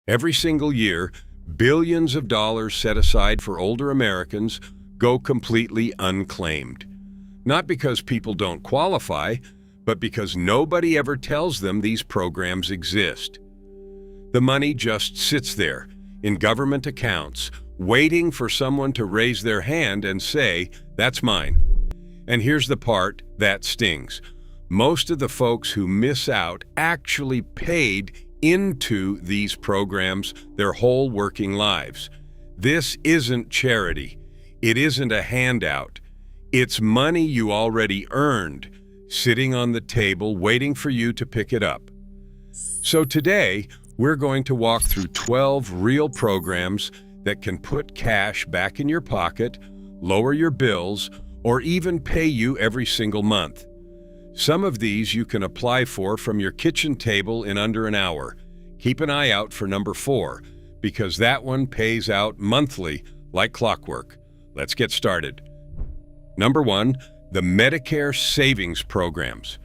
Every single year, billions of dollars set aside for older Americans go completely unclaimed. Not because people don't qualify, but because nobody ever tells them these programs exist. The money just sits there, in government accounts, waiting for someone to raise their hand and say, "That's mine." And here's the part that stings. Most of the folks who miss out actually paid into these programs their whole working lives. This isn't charity. It isn't a handout. It's money you already earned, sitting on the table waiting for you to pick it up. So today, we're going to walk through 12 real programs that can put cash back in your pocket, lower your bills, or even pay you every single month. Some of these you can apply for from your kitchen table in under an hour. Keep an eye out for number 4, because that one pays out monthly like clockwork. Let's get started. Number 1, the Medicare Savings Programs.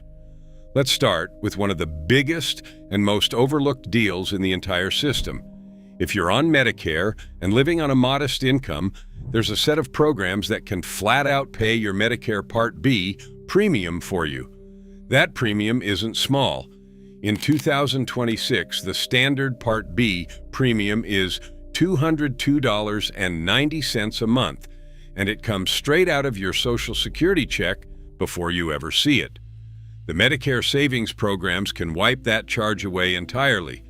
Let's start with one of the biggest and most overlooked deals in the entire system. If you're on Medicare and living on a modest income, there's a set of programs that can flat out pay your Medicare Part B premium for you. That premium isn't small. In 2026, the standard Part B premium is $202.90 a month, and it comes straight out of your Social Security check before you ever see it. The Medicare savings programs can wipe that charge away entirely.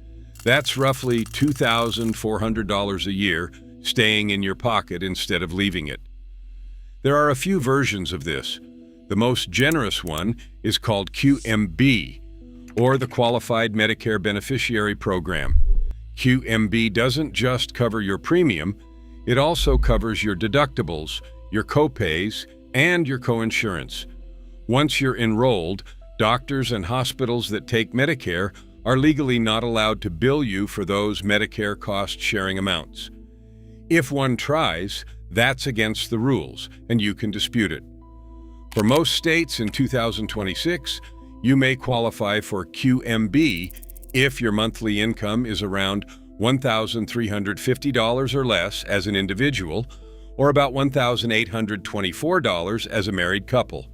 That's roughly $2,400 a year staying in your pocket instead of leaving it. There are a few versions of this. The most generous one is called QMB, or the Qualified Medicare Beneficiary Program. QMB doesn't just cover your premium, it also covers your deductibles, your copays, and your coinsurance. Once you're enrolled, doctors and hospitals that take Medicare are legally not allowed to bill you for those Medicare cost-sharing amounts. If one tries, that's against the rules, and you can dispute it. For most states in 2026, you may qualify for QMB if your monthly income is around $1,350 or less as an individual, or about $1,824 as a married couple.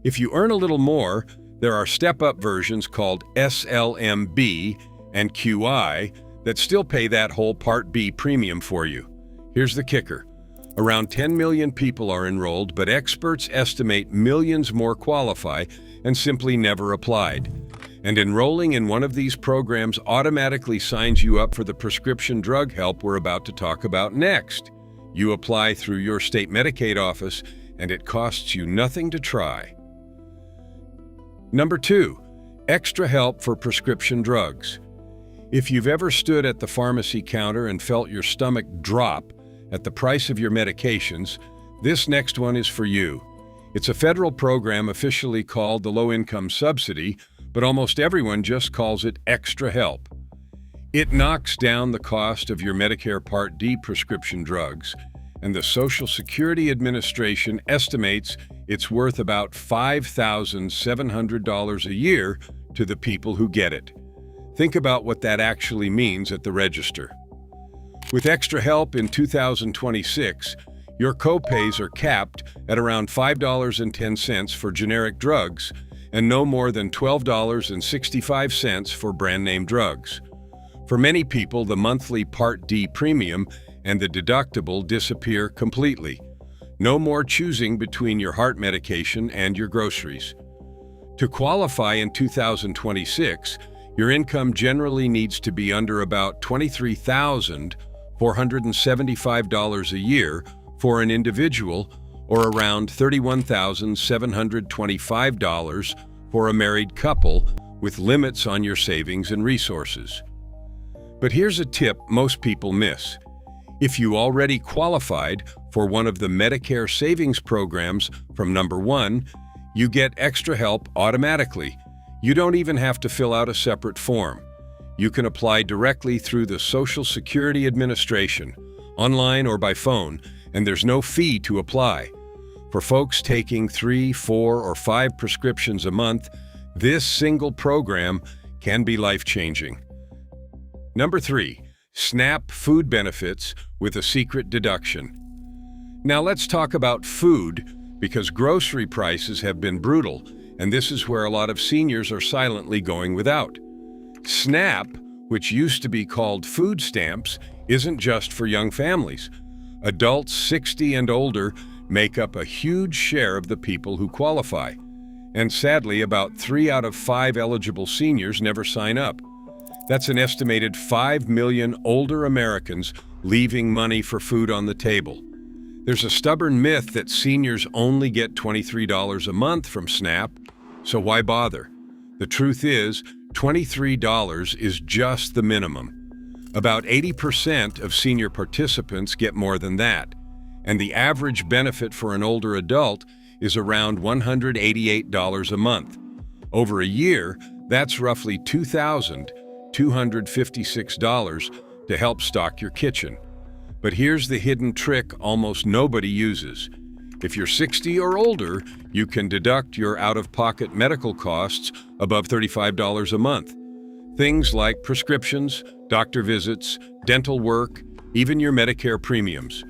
If you earn a little more, there are step-up versions called SLMB and QI that still pay that whole Part B premium for you. Here's the kicker. Around 10 million people are enrolled, but experts estimate millions more qualify and simply never applied. And enrolling in one of these programs automatically signs you up for the prescription drug help we're about to talk about next. You apply through your state Medicaid office, and it costs you nothing to try. Number 2, extra help for prescription drugs. If you've ever stood at the pharmacy counter and felt your stomach drop at the price of your medications, this next one is for you. It's a federal program officially called the Low-Income Subsidy, but almost everyone just calls it extra help. It knocks down the cost of your Medicare Part D prescription drugs, and the Social Security Administration estimates it's worth about $5,700 a year to the people who get it. Think about what that actually means at the register. With extra help in 2026, your copays are capped at around $5.10 for generic drugs and no more than $12.65 for brand-name drugs. For many people, the monthly Part D premium and the deductible disappear completely. No more choosing between your heart medication and your groceries. To qualify in 2026, your income generally needs to be under about $23,475 a year for an individual, or around $31,725 for a married couple, with limits on your savings and resources. But here's a tip most people miss. If you already qualified for one of the Medicare savings programs from number 1, you get extra help automatically. You don't even have to fill out a separate form. You can apply directly through the Social Security Administration, online or by phone, and there's no fee to apply. For folks taking 3, 4, or 5 prescriptions a month, this single program can be life-changing. Number 3, SNAP food benefits with a secret deduction. Now let's talk about food, because grocery prices have been brutal, and this is where a lot of seniors are silently going without. SNAP, which used to be called food stamps, isn't just for young families. Adults 60 and older make up a huge share of the people who qualify. And sadly, about 3 out of 5 eligible seniors never sign up. That's an estimated 5 million older Americans leaving money for food on the table. There's a stubborn myth that seniors only get $23 a month from SNAP, so why bother? The truth is, $23 is just the minimum. About 80% of senior participants get more than that, and the average benefit for an older adult is around $188 a month. Over a year, that's roughly $2,256 to help stock your kitchen. But here's the hidden trick almost nobody uses. If you're 60 or older, you can deduct your out-of-pocket medical costs above $35 a month. Things like prescriptions, doctor visits, dental work, even your Medicare premiums.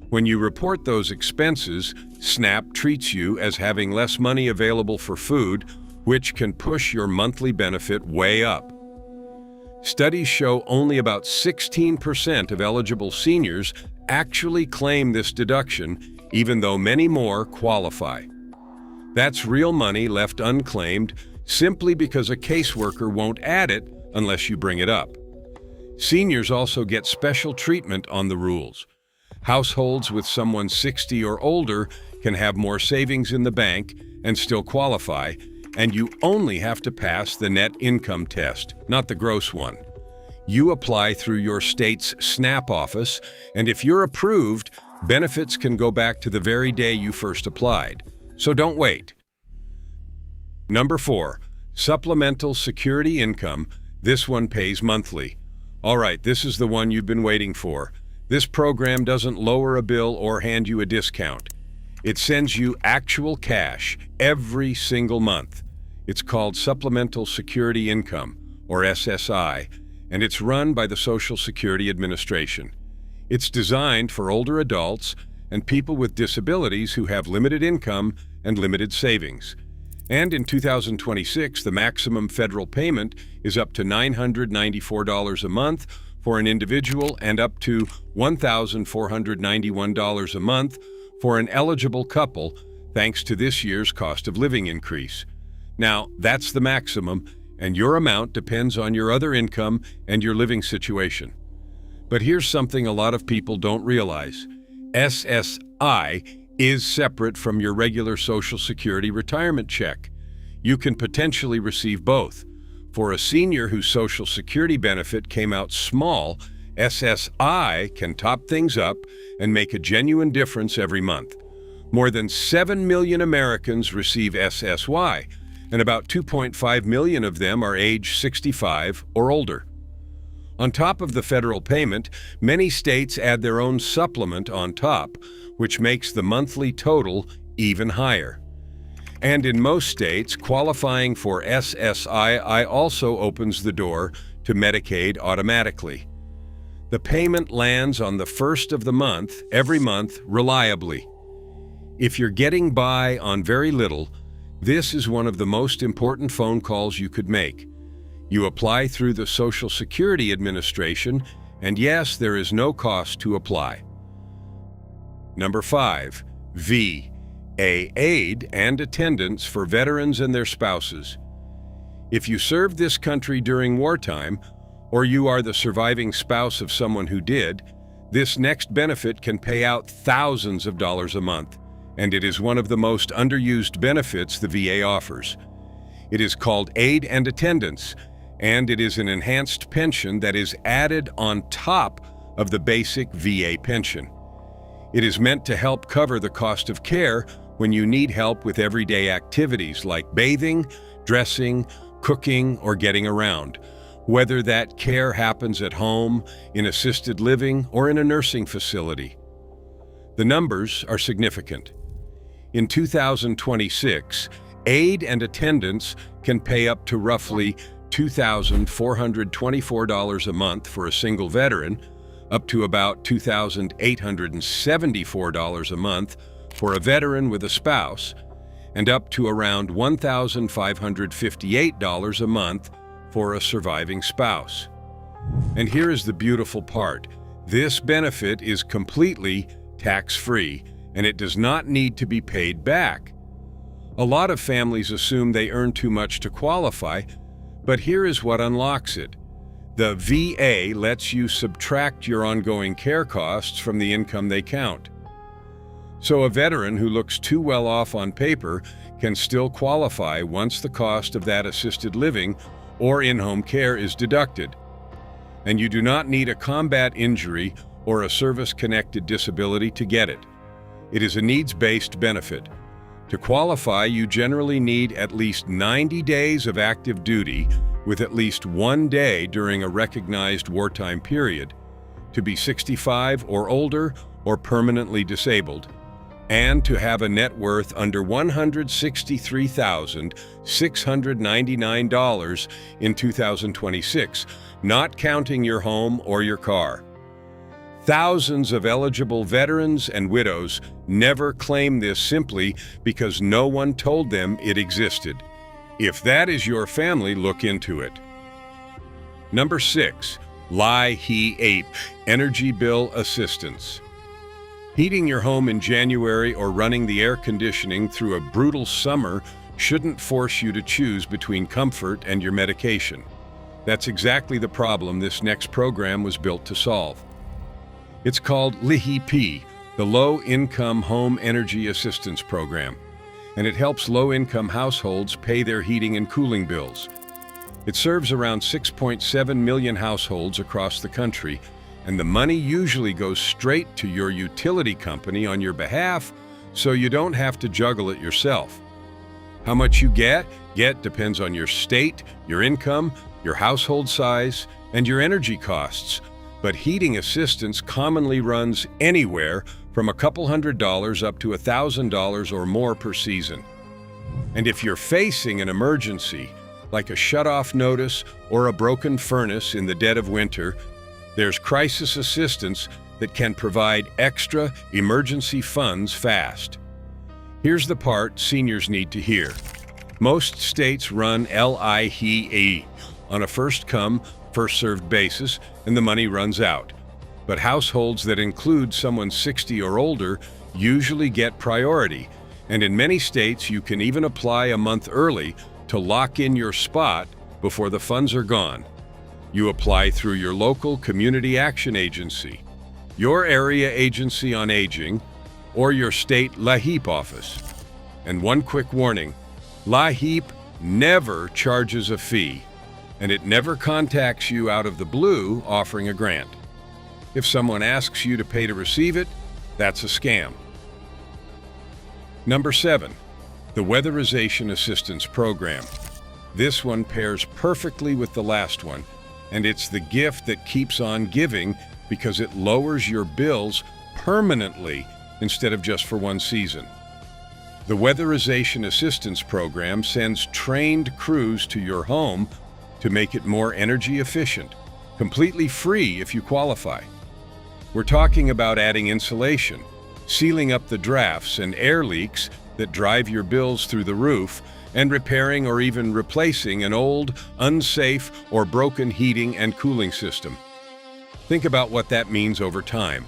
When you report those expenses, SNAP treats you as having less money available for food, which can push your monthly benefit way up. Studies show only about 16% of eligible seniors actually claim this deduction, even though many more qualify. That's real money left unclaimed simply because a caseworker won't add it unless you bring it up. Seniors also get special treatment on the rules. Households with someone 60 or older can have more savings in the bank and still qualify, and you only have to pass the net income test, not the gross one. You apply through your state's SNAP office, and if you're approved, benefits can go back to the very day you first applied. So don't wait. Number 4, supplemental security income. This one pays monthly. All right, this is the one you've been waiting for. This program doesn't lower a bill or hand you a discount. It sends you actual cash every single month. It's called Supplemental Security Income, or SSI, and it's run by the Social Security Administration. It's designed for older adults and people with disabilities who have limited income and limited savings. And in 2026, the maximum federal payment is up to $994 a month for an individual and up to $1,491 a month for an eligible couple, thanks to this year's cost of living increase. Now, that's the maximum, and your amount depends on your other income and your living situation. But here's something a lot of people don't realize. SSI is separate from your regular Social Security retirement check. You can potentially receive both. For a senior whose Social Security benefit came out small, SSI can top things up and make a genuine difference every month. More than 7 million Americans receive SSY, and about 2.5 million of them are age 65 or older. On top of the federal payment, many states add their own supplement on top, which makes the monthly total even higher. And in most states, qualifying for SSI also opens the door to Medicaid automatically. The payment lands on the first of the month, every month, reliably. If you're getting by on very little, this is one of the most important phone calls you could make. You apply through the Social Security Administration, and yes, there is no cost to apply. Number 5, V, aid and attendance for veterans and their spouses. If you served this country during wartime, or you are the surviving spouse of someone who did, this next benefit can pay out thousands of dollars a month, and it is one of the most underused benefits the VA offers. It is called Aid and Attendance, and it is an enhanced pension that is added on top of the basic VA pension. It is meant to help cover the cost of care when you need help with everyday activities like bathing, dressing, cooking, or getting around, whether that care happens at home, in assisted living, or in a nursing facility. The numbers are significant. In 2026, aid and attendance can pay up to roughly $2,424 a month for a single veteran, up to about $2,874 a month for a veteran with a spouse, and up to around $1,558 a month for a surviving spouse. And here is the beautiful part. This benefit is completely tax-free, and it does not need to be paid back. A lot of families assume they earn too much to qualify, but here is what unlocks it. The VA lets you subtract your ongoing care costs from the income they count. So a veteran who looks too well off on paper can still qualify once the cost of that assisted living or in-home care is deducted. And you do not need a combat injury or a service-connected disability to get it. It is a needs-based benefit. To qualify, you generally need at least 90 days of active duty with at least 1 day during a recognized wartime period, to be 65 or older or permanently disabled, and to have a net worth under $163,699 in 2026, not counting your home or your car. Thousands of eligible veterans and widows never claim this simply because no one told them it existed. If that is your family, look into it. Number 6, LIHEAP, Energy Bill Assistance. Heating your home in January or running the air conditioning through a brutal summer shouldn't force you to choose between comfort and your medication. That's exactly the problem this next program was built to solve. It's called LIHEAP, the Low Income Home Energy Assistance Program, and it helps low-income households pay their heating and cooling bills. It serves around 6.7 million households across the country, and the money usually goes straight to your utility company on your behalf, so you don't have to juggle it yourself. How much you get depends on your state, your income, your household size, and your energy costs. But heating assistance commonly runs anywhere from a couple $100s up to $1,000 or more per season. And if you're facing an emergency, like a shut-off notice or a broken furnace in the dead of winter, there's crisis assistance that can provide extra emergency funds fast. Here's the part seniors need to hear. Most states run LIHEAP on a first-come, first-served basis, and the money runs out. But households that include someone 60 or older usually get priority, and in many states you can even apply a month early to lock in your spot before the funds are gone. You apply through your local community action agency, your area agency on aging, or your state LIHEAP office. And one quick warning, LIHEAP never charges a fee, and it never contacts you out of the blue offering a grant. If someone asks you to pay to receive it, that's a scam. Number 7, the Weatherization Assistance Program. This one pairs perfectly with the last one, and it's the gift that keeps on giving because it lowers your bills permanently instead of just for one season. The Weatherization Assistance Program sends trained crews to your home to make it more energy efficient, completely free if you qualify. We're talking about adding insulation, sealing up the drafts and air leaks that drive your bills through the roof, and repairing or even replacing an old, unsafe, or broken heating and cooling system. Think about what that means over time.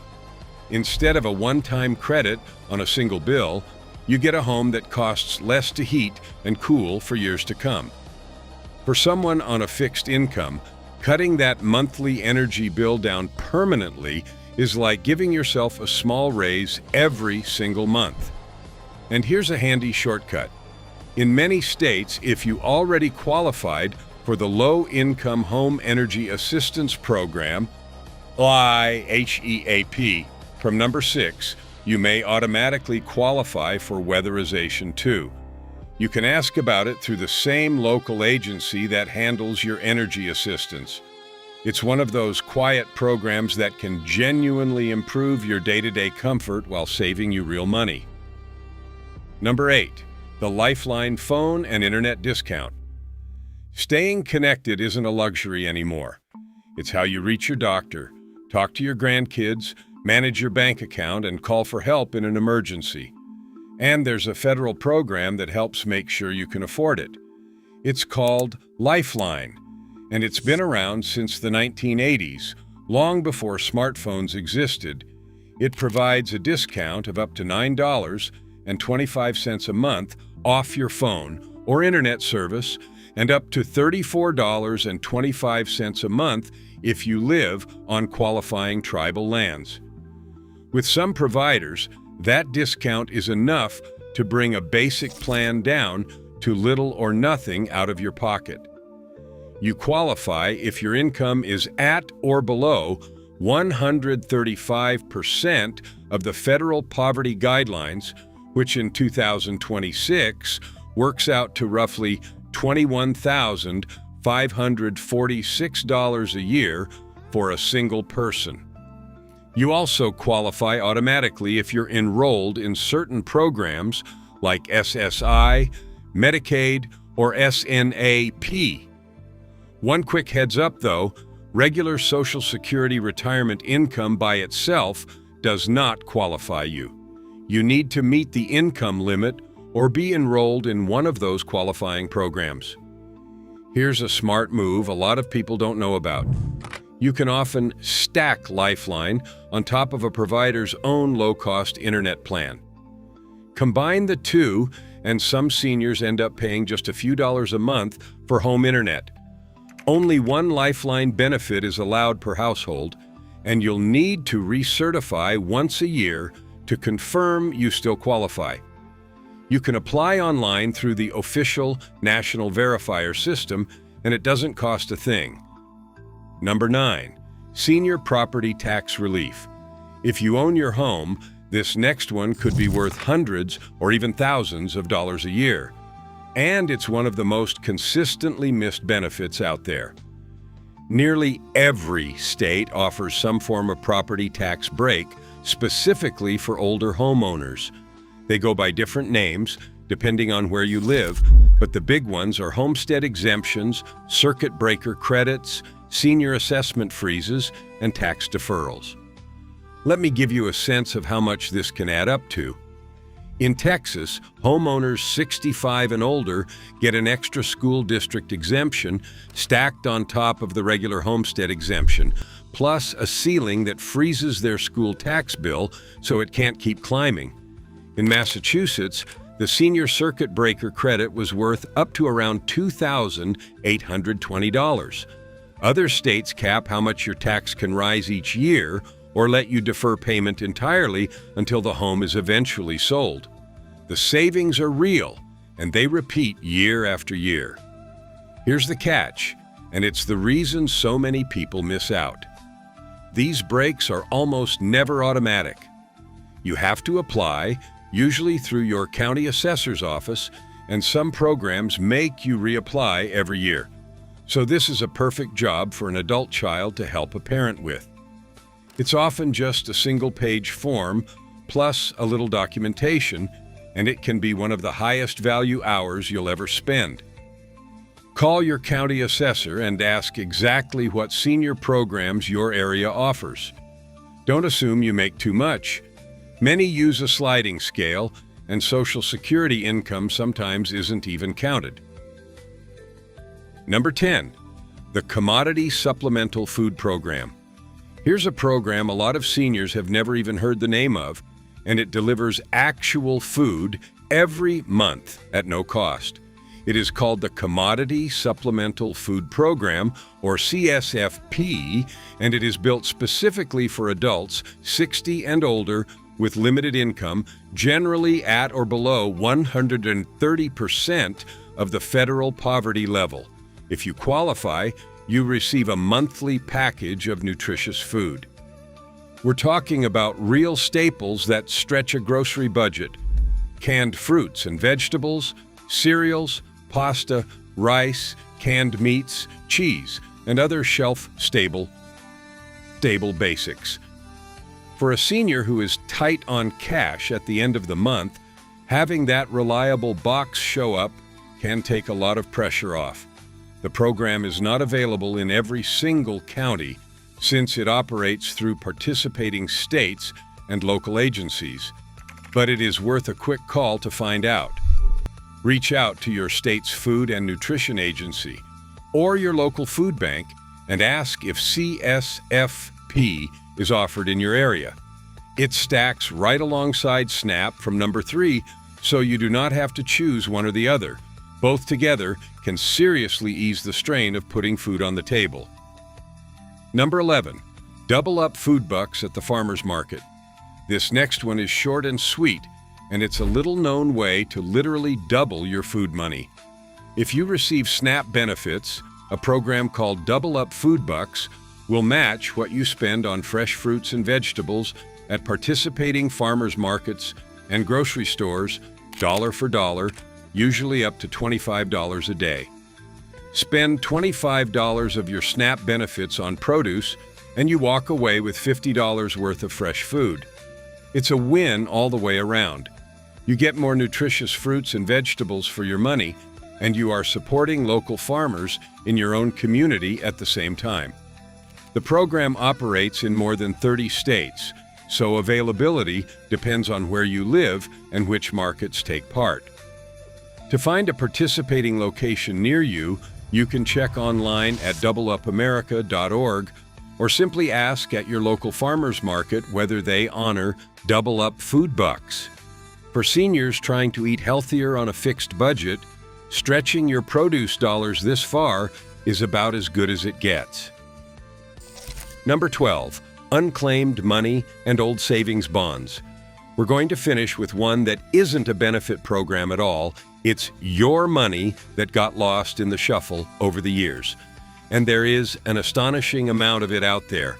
Instead of a one-time credit on a single bill, you get a home that costs less to heat and cool for years to come. For someone on a fixed income, cutting that monthly energy bill down permanently is like giving yourself a small raise every single month. And here's a handy shortcut. In many states, if you already qualified for the Low-Income Home Energy Assistance Program, LIHEAP, from number 6, you may automatically qualify for weatherization too. You can ask about it through the same local agency that handles your energy assistance. It's one of those quiet programs that can genuinely improve your day-to-day comfort while saving you real money. Number 8, the Lifeline Phone and Internet Discount. Staying connected isn't a luxury anymore. It's how you reach your doctor, talk to your grandkids, manage your bank account, and call for help in an emergency. And there's a federal program that helps make sure you can afford it. It's called Lifeline, and it's been around since the 1980s, long before smartphones existed. It provides a discount of up to $9.25 a month off your phone or internet service, and up to $34.25 a month if you live on qualifying tribal lands. With some providers, that discount is enough to bring a basic plan down to little or nothing out of your pocket. You qualify if your income is at or below 135% of the federal poverty guidelines, which in 2026 works out to roughly $21,546 a year for a single person. You also qualify automatically if you're enrolled in certain programs like SSI, Medicaid, or SNAP. One quick heads up though, regular Social Security retirement income by itself does not qualify you. You need to meet the income limit or be enrolled in one of those qualifying programs. Here's a smart move a lot of people don't know about. You can often stack Lifeline on top of a provider's own low-cost internet plan. Combine the two, and some seniors end up paying just a few dollars a month for home internet. Only one Lifeline benefit is allowed per household, and you'll need to recertify once a year to confirm you still qualify. You can apply online through the official National Verifier system, and it doesn't cost a thing. Number 9, Senior Property Tax Relief. If you own your home, this next one could be worth hundreds or even thousands of dollars a year. And it's one of the most consistently missed benefits out there. Nearly every state offers some form of property tax break specifically for older homeowners. They go by different names depending on where you live, but the big ones are homestead exemptions, circuit breaker credits, senior assessment freezes, and tax deferrals. Let me give you a sense of how much this can add up to. In Texas, homeowners 65 and older get an extra school district exemption stacked on top of the regular homestead exemption, plus a ceiling that freezes their school tax bill so it can't keep climbing. In Massachusetts, the senior circuit breaker credit was worth up to around $2,820. Other states cap how much your tax can rise each year or let you defer payment entirely until the home is eventually sold. The savings are real, and they repeat year after year. Here's the catch, and it's the reason so many people miss out. These breaks are almost never automatic. You have to apply, usually through your county assessor's office, and some programs make you reapply every year. So this is a perfect job for an adult child to help a parent with. It's often just a single-page form, plus a little documentation, and it can be one of the highest value hours you'll ever spend. Call your county assessor and ask exactly what senior programs your area offers. Don't assume you make too much. Many use a sliding scale, and Social Security income sometimes isn't even counted. Number 10, the Commodity Supplemental Food Program. Here's a program a lot of seniors have never even heard the name of, and it delivers actual food every month at no cost. It is called the Commodity Supplemental Food Program, or CSFP, and it is built specifically for adults 60 and older with limited income, generally at or below 130% of the federal poverty level. If you qualify, you receive a monthly package of nutritious food. We're talking about real staples that stretch a grocery budget: canned fruits and vegetables, cereals, pasta, rice, canned meats, cheese, and other shelf-stable basics. For a senior who is tight on cash at the end of the month, having that reliable box show up can take a lot of pressure off. The program is not available in every single county since it operates through participating states and local agencies, but it is worth a quick call to find out. Reach out to your state's Food and Nutrition Agency or your local food bank and ask if CSFP is offered in your area. It stacks right alongside SNAP from number 3, so you do not have to choose one or the other. Both together can seriously ease the strain of putting food on the table. Number 11, double up food bucks at the farmer's market. This next one is short and sweet, and it's a little-known way to literally double your food money. If you receive SNAP benefits, a program called Double Up Food Bucks will match what you spend on fresh fruits and vegetables at participating farmers markets and grocery stores, dollar for dollar, usually up to $25 a day. Spend $25 of your SNAP benefits on produce, and you walk away with $50 worth of fresh food. It's a win all the way around. You get more nutritious fruits and vegetables for your money, and you are supporting local farmers in your own community at the same time. The program operates in more than 30 states, so availability depends on where you live and which markets take part. To find a participating location near you, you can check online at doubleupamerica.org or simply ask at your local farmers market whether they honor Double Up Food Bucks. For seniors trying to eat healthier on a fixed budget, stretching your produce dollars this far is about as good as it gets. Number 12, unclaimed money and old savings bonds. We're going to finish with one that isn't a benefit program at all. It's your money that got lost in the shuffle over the years. And there is an astonishing amount of it out there.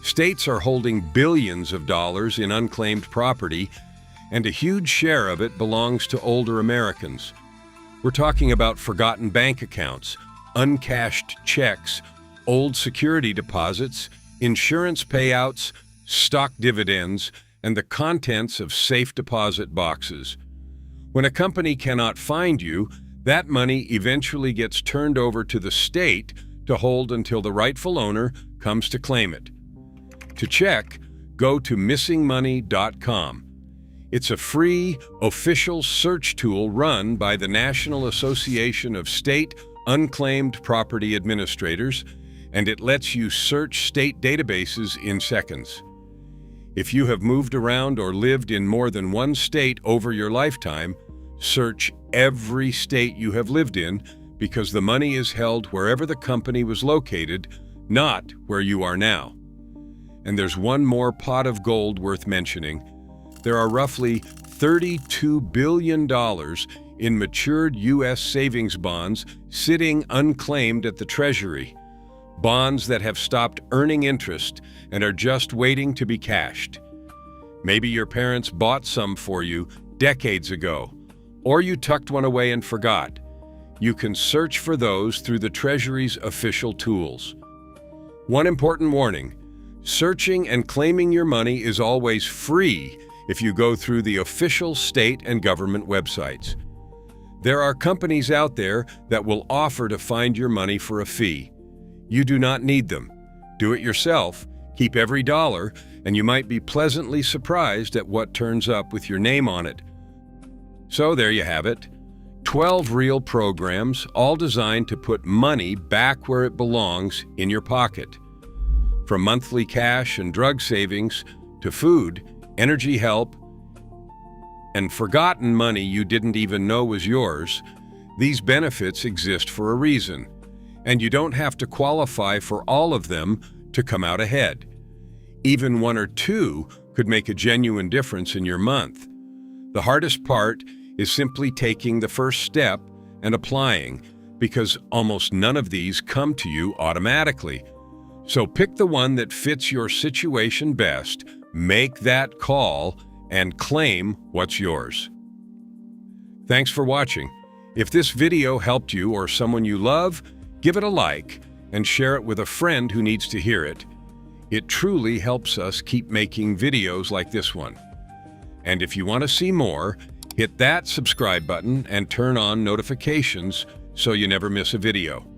States are holding billions of dollars in unclaimed property, and a huge share of it belongs to older Americans. We're talking about forgotten bank accounts, uncashed checks, old security deposits, insurance payouts, stock dividends, and the contents of safe deposit boxes. When a company cannot find you, that money eventually gets turned over to the state to hold until the rightful owner comes to claim it. To check, go to missingmoney.com. It's a free, official search tool run by the National Association of State Unclaimed Property Administrators, and it lets you search state databases in seconds. If you have moved around or lived in more than one state over your lifetime, search every state you have lived in, because the money is held wherever the company was located, not where you are now. And there's one more pot of gold worth mentioning. There are roughly $32 billion in matured U.S. savings bonds sitting unclaimed at the Treasury. Bonds that have stopped earning interest and are just waiting to be cashed. Maybe your parents bought some for you decades ago, or you tucked one away and forgot. You can search for those through the Treasury's official tools. One important warning: searching and claiming your money is always free if you go through the official state and government websites. There are companies out there that will offer to find your money for a fee. You do not need them. Do it yourself, keep every dollar, and you might be pleasantly surprised at what turns up with your name on it. So there you have it. 12 real programs, all designed to put money back where it belongs in your pocket. From monthly cash and drug savings to food, energy help, and forgotten money you didn't even know was yours, these benefits exist for a reason. And you don't have to qualify for all of them to come out ahead. Even one or two could make a genuine difference in your month. The hardest part is simply taking the first step and applying, because almost none of these come to you automatically. So pick the one that fits your situation best, make that call, and claim what's yours. Thanks for watching. If this video helped you or someone you love, give it a like and share it with a friend who needs to hear it. It truly helps us keep making videos like this one. And if you want to see more, hit that subscribe button and turn on notifications so you never miss a video.